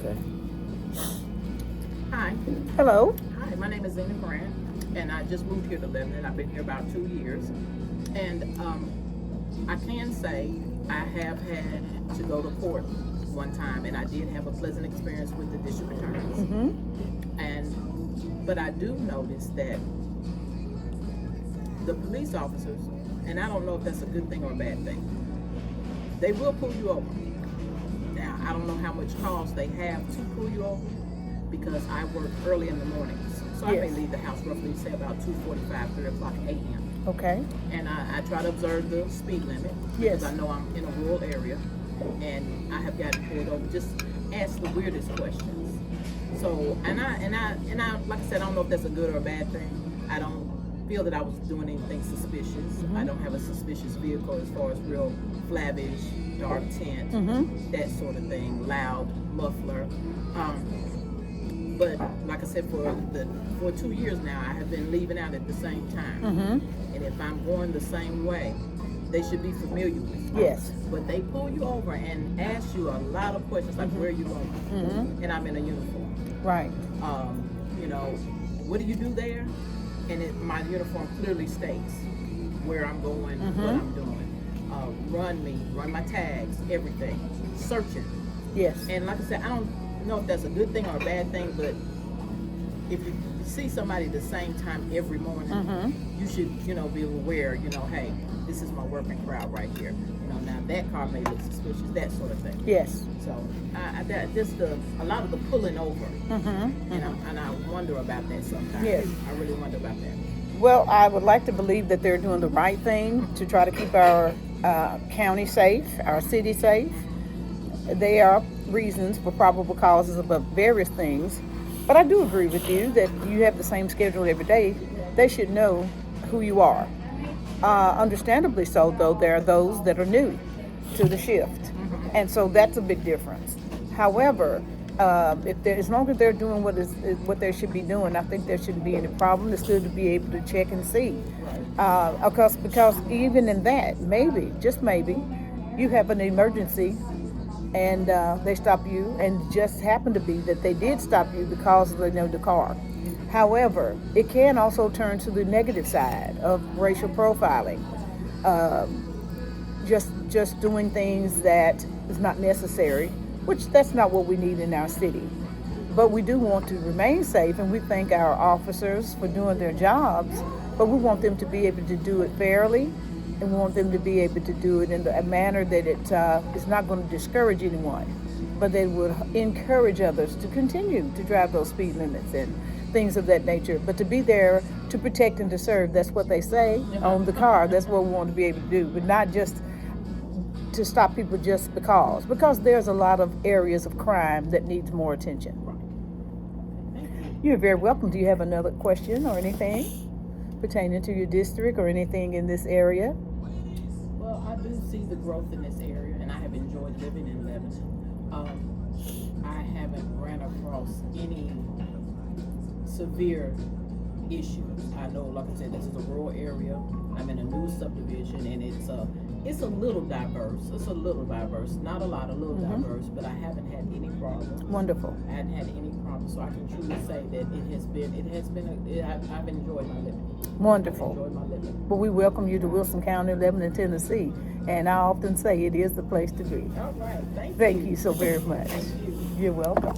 Okay. Hi. Hello. Hi, my name is Zena Grant, and I just moved here to Lebanon. I've been here about 2 years. And I can say I have had to go to court one time, and I did have a pleasant experience with the district attorneys. But I do notice that the police officers, and I don't know if that's a good thing or a bad thing, they will pull you over. Now, I don't know how much cause they have to pull you over because I work early in the mornings. So I may Yes. leave the house roughly, say, about 2:45, 3 o'clock a.m. Okay. And I try to observe the speed limit because Yes. I know I'm in a rural area, and I have gotten pulled over. Just ask the weirdest questions. So, and I, like I said, I don't know if that's a good or a bad thing. I don't feel that I was doing anything suspicious. I don't have a suspicious vehicle as far as real flavish, dark tint, that sort of thing, loud muffler. But like I said, for 2 years now, I have been leaving out at the same time. And if I'm going the same way, they should be familiar with me. Yes. But they pull you over and ask you a lot of questions like, where are you going? And I'm in a uniform. Right. You know, what do you do there? And my uniform clearly states where I'm going, what I'm doing. Run my tags, everything. Searching. Yes. And like I said, I don't know if that's a good thing or a bad thing, but if you see somebody the same time every morning, you should, be aware, hey, this is my working crowd right here. Now that car may look suspicious, that sort of thing. Yes. So a lot of the pulling over, and I wonder about that sometimes. Yes. I really wonder about that. Well, I would like to believe that they're doing the right thing to try to keep our county safe, our city safe. There are reasons for probable causes about various things, but I do agree with you that you have the same schedule every day. They should know who you are. Understandably so, though, there are those that are new to the shift, and so that's a big difference. However, as long as they're doing what they should be doing, I think there shouldn't be any problem. It's good to be able to check and see, because even in that, maybe, just maybe, you have an emergency and they stop you, and it just happened to be that they did stop you because they know the car. However, it can also turn to the negative side of racial profiling, just doing things that is not necessary, which that's not what we need in our city. But we do want to remain safe, and we thank our officers for doing their jobs, but we want them to be able to do it fairly, and we want them to be able to do it in a manner that it is not going to discourage anyone, but they would encourage others to continue to drive those speed limits and things of that nature. But to be there to protect and to serve, that's what they say on the car. That's what we want to be able to do, but not just to stop people just because there's a lot of areas of crime that needs more attention. You're very welcome. Do you have another question or anything pertaining to your district or anything in this area? Well, I do see the growth in this area, and I have enjoyed living in Lebanon. I haven't ran across any severe issues. I know, like I said, this is a rural area. I'm in a new subdivision, and it's a little diverse. It's a little diverse, not a lot, a little diverse, but I haven't had any problems. Wonderful. I hadn't had any problems, so I can truly say that I've enjoyed my living. Wonderful. I've enjoyed my living. Well, we welcome you to Wilson County, Lebanon, Tennessee, and I often say it is the place to be. All right, thank you. Thank you so very much. Thank you. You're welcome.